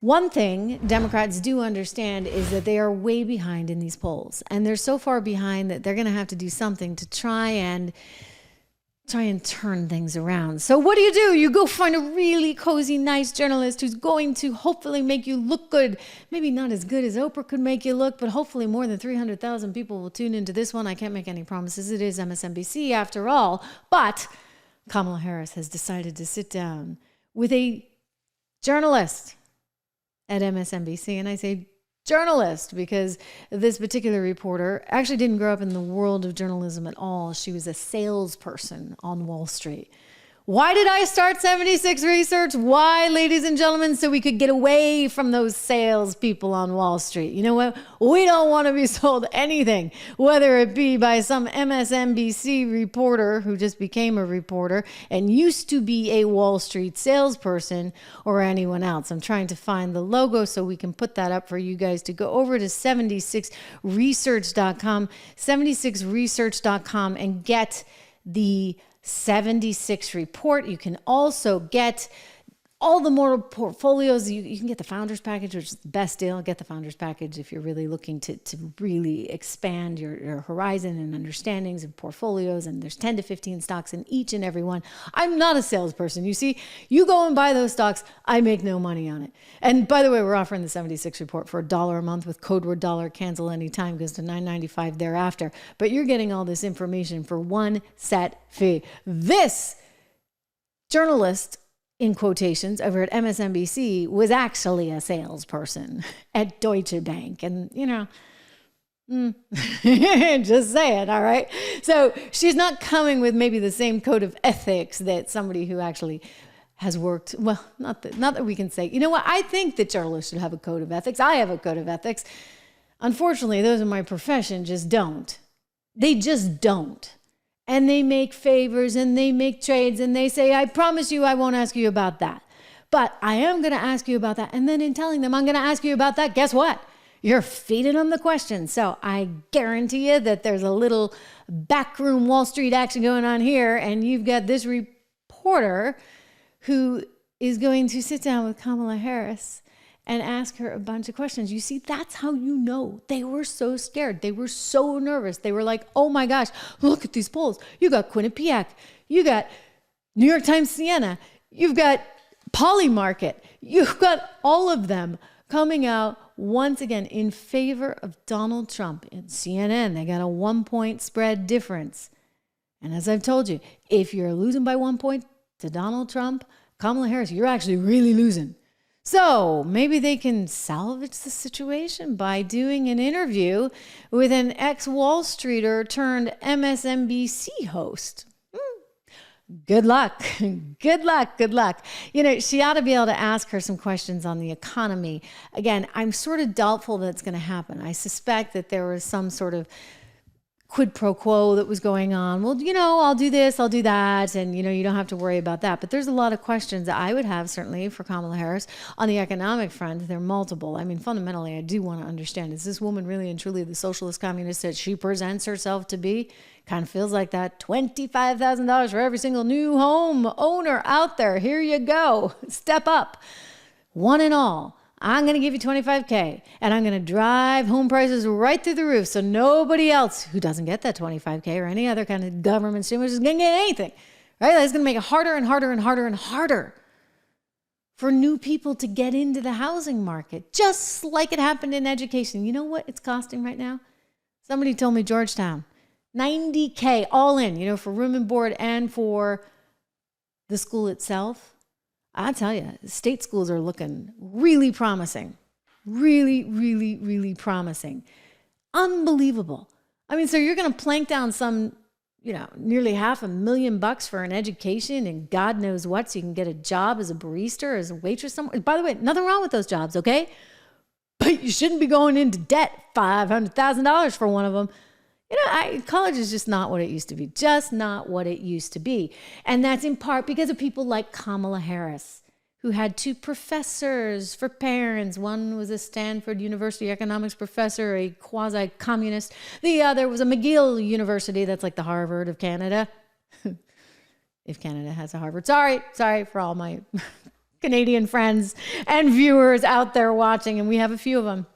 One thing Democrats do understand is that they are way behind in these polls. And they're so far behind that they're going to have to do something to try and turn things around. So what do? You go find a really cozy, nice journalist who's going to hopefully make you look good. Maybe not as good as Oprah could make you look, but hopefully more than 300,000 people will tune into this one. I can't make any promises. It is MSNBC after all. But Kamala Harris has decided to sit down with a journalist at MSNBC. And I say journalist because this particular reporter actually didn't grow up in the world of journalism at all. She was a salesperson on Wall Street. Why did I start 76 Research? Why, ladies and gentlemen? So we could get away from those salespeople on Wall Street. You know what? We don't want to be sold anything, whether it be by some MSNBC reporter who just became a reporter and used to be a Wall Street salesperson, or anyone else. I'm trying to find the logo so we can put that up for you guys to go over to 76research.com, 76research.com, and get the 76 report. You can also get all the more portfolios. You can get the founders package, which is the best deal. Get the founders package if you're really looking to really expand your horizon and understandings of portfolios. And there's 10 to 15 stocks in each and every one. I'm not a salesperson. You see, you go and buy those stocks. I make no money on it. And by the way, we're offering the 76 report for $1 a month with code word $. Cancel anytime, goes to $9.95 thereafter. But you're getting all this information for one set fee. This journalist, in quotations, over at MSNBC was actually a salesperson at Deutsche Bank. And, just saying, all right? So she's not coming with maybe the same code of ethics that somebody who actually has worked, well, not that we can say, you know what? I think that journalists should have a code of ethics. I have a code of ethics. Unfortunately, those in my profession just don't. They just don't. And they make favors and they make trades and they say, I promise you I won't ask you about that. But I am going to ask you about that. And then in telling them I'm going to ask you about that, guess what? You're feeding them the question. So I guarantee you that there's a little backroom Wall Street action going on here. And you've got this reporter who is going to sit down with Kamala Harris and ask her a bunch of questions. You see, that's how you know they were so scared. They were so nervous. They were like, oh my gosh, look at these polls. You got Quinnipiac. You got New York Times Siena. You've got Polymarket. You've got all of them coming out once again in favor of Donald Trump. In CNN, they got a 1-point spread difference. And as I've told you, if you're losing by 1 point to Donald Trump, Kamala Harris, you're actually really losing. So maybe they can salvage the situation by doing an interview with an ex-Wall Streeter turned MSNBC host. Good luck. Good luck. Good luck. She ought to be able to ask her some questions on the economy. Again, I'm sort of doubtful that it's going to happen. I suspect that there was some sort of quid pro quo that was going on. Well, I'll do this, I'll do that. And, you don't have to worry about that. But there's a lot of questions that I would have certainly for Kamala Harris on the economic front. They're multiple. I mean, fundamentally, I do want to understand, is this woman really and truly the socialist communist that she presents herself to be? Kind of feels like that. $25,000 for every single new home owner out there. Here you go. Step up. One and all. I'm going to give you $25K and I'm going to drive home prices right through the roof so nobody else who doesn't get that $25K or any other kind of government stimulus is going to get anything, right? That's going to make it harder and harder and harder and harder for new people to get into the housing market, just like it happened in education. You know what it's costing right now? Somebody told me Georgetown, $90K all in, for room and board and for the school itself. I tell you, state schools are looking really promising. Really, really, really promising. Unbelievable. I mean, so you're going to plank down some, nearly $500,000 for an education and God knows what, so you can get a job as a barista or as a waitress somewhere. By the way, nothing wrong with those jobs, okay? But you shouldn't be going into debt, $500,000 for one of them. College is just not what it used to be. Just not what it used to be. And that's in part because of people like Kamala Harris, who had 2 professors for parents. One was a Stanford University economics professor, a quasi-communist. The other was a McGill University. That's like the Harvard of Canada. If Canada has a Harvard. Sorry for all my Canadian friends and viewers out there watching, and we have a few of them.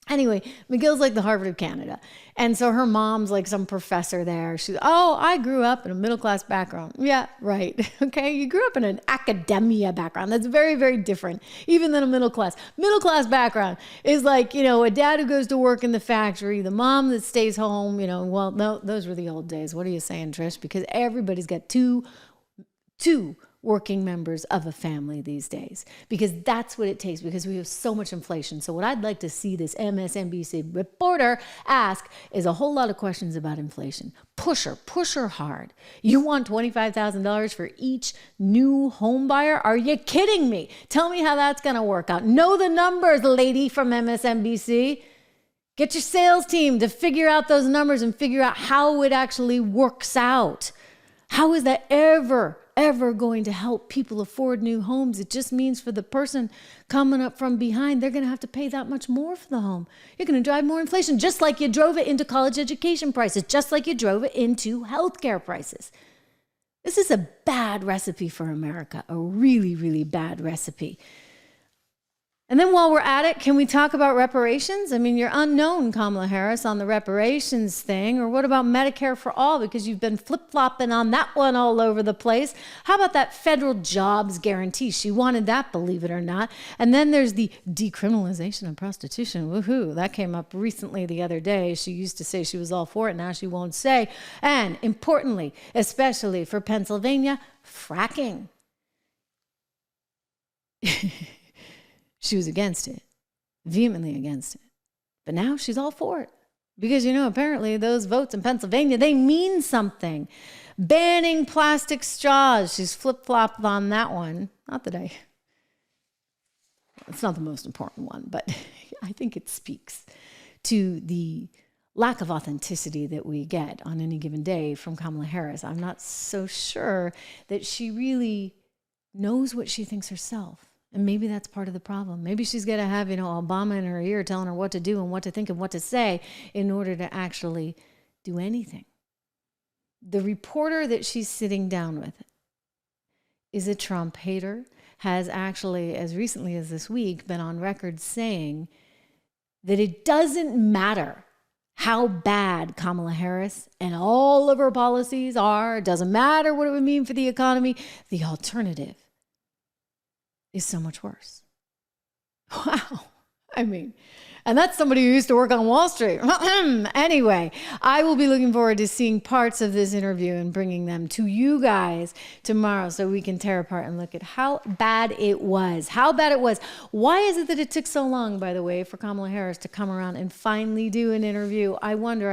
Anyway, McGill's like the Harvard of Canada. And so her mom's like some professor there. She's, oh, I grew up in a middle-class background. Yeah, right. Okay, you grew up in an academia background. That's very, very different, even than a middle class. Middle-class background is like, a dad who goes to work in the factory, the mom that stays home, well, no, those were the old days. What are you saying, Trish? Because everybody's got two working members of a family these days, because that's what it takes, because we have so much inflation. So what I'd like to see this MSNBC reporter ask is a whole lot of questions about inflation. Push her hard. You want $25,000 for each new home buyer? Are you kidding me? Tell me how that's going to work out. Know the numbers, lady from MSNBC. Get your sales team to figure out those numbers and figure out how it actually works out. How is that ever going to help people afford new homes? It just means for the person coming up from behind, they're going to have to pay that much more for the home. You're going to drive more inflation, just like you drove it into college education prices, just like you drove it into healthcare prices. This is a bad recipe for America, a really, really bad recipe. And then while we're at it, can we talk about reparations? I mean, you're unknown, Kamala Harris, on the reparations thing. Or what about Medicare for all? Because you've been flip-flopping on that one all over the place. How about that federal jobs guarantee? She wanted that, believe it or not. And then there's the decriminalization of prostitution. Woohoo. That came up recently the other day. She used to say she was all for it. Now she won't say. And importantly, especially for Pennsylvania, fracking. She was against it, vehemently against it. But now she's all for it. Because, apparently those votes in Pennsylvania, they mean something. Banning plastic straws. She's flip-flopped on that one. It's not the most important one, but I think it speaks to the lack of authenticity that we get on any given day from Kamala Harris. I'm not so sure that she really knows what she thinks herself. And maybe that's part of the problem. Maybe she's got to have, Obama in her ear telling her what to do and what to think and what to say in order to actually do anything. The reporter that she's sitting down with is a Trump hater, has actually, as recently as this week, been on record saying that it doesn't matter how bad Kamala Harris and all of her policies are. It doesn't matter what it would mean for the economy. The alternative is so much worse. Wow. And that's somebody who used to work on Wall Street. Anyway, I will be looking forward to seeing parts of this interview and bringing them to you guys tomorrow so we can tear apart and look at how bad it was. Why is it that it took so long, by the way, for Kamala Harris to come around and finally do an interview? I wonder.